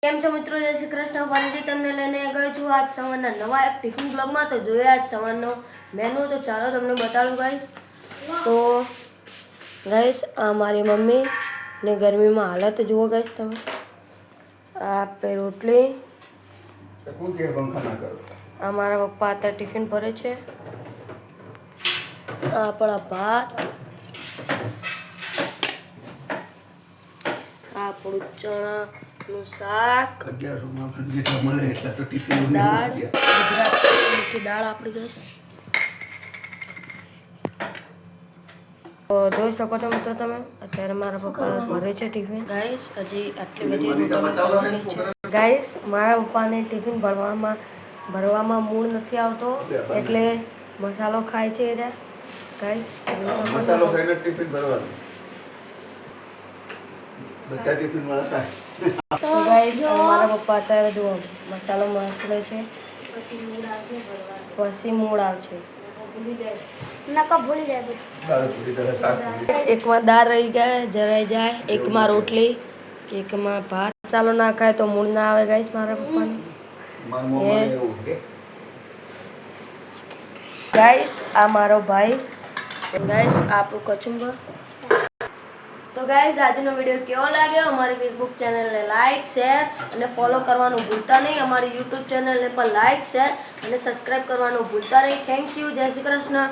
કેમ છો મિત્રો? જય શ્રી કૃષ્ણ. ફરીથી તમને લઈને ગયો છું આજ સવારના નવા એક ટિફિન બ્લોગમાં. તો જોઈએ આજ સવારનો મેનુ. તો ચાલો તમને બતાડું ગાઈસ. તો ગાઈસ આ મારી મમ્મી ને ગરમીમાં હાલત જુઓ ગાઈસ તમે. આ આપણે રોટલી, આ મારા પપ્પા અત્યારે ટિફિન ભરે છે. આ આપણા ભાત, આ આપણું ચણાનું શાક, દાળ, ગુજરાતી દાળ આપણી ગેસ. તો જોઈ શકો છો મિત્રો તમે અત્યારે મારા પપ્પા ભરે છે ટિફિન. ગાઈસ હજી આટલી બધી રોટલી છે. ગાઈસ મારા પપ્પાને ટિફિન ભરવામાં મૂડ નથી આવતો એટલે મસાલો ખાય છે એરા. ગાઈસ મસાલો ખાઈને ટિફિન ભરવાનું. બધા ટિફિન વાળા થાય. તો ગાઈસ મારા પપ્પા અત્યારે જુઓ મસાલો મસળે છે. પછી મૂડ આવશે. એકમાં દાળ રહી ગયા જરાઈ જાય, એકમાં રોટલી, એકમાં ભાત. ચાલો ના ખાય તો મૂડ ના આવે ગાઈસ મારા પપ્પાને. ગાઈસ આ મારો ભાઈ. ગાઈસ આપણું કચુંબર. તો ગાઈસ આજનો વિડીયો કેવો લાગ્યો? અમારી ફેસબુક ચેનલને લાઈક, શેર અને ફોલો કરવાનું ભૂલતા નહીં. અમારી યુટ્યુબ ચેનલને પણ લાઈક, શેર અને સબસ્ક્રાઈબ કરવાનું ભૂલતા નહીં. Thank you. જય શ્રી કૃષ્ણ.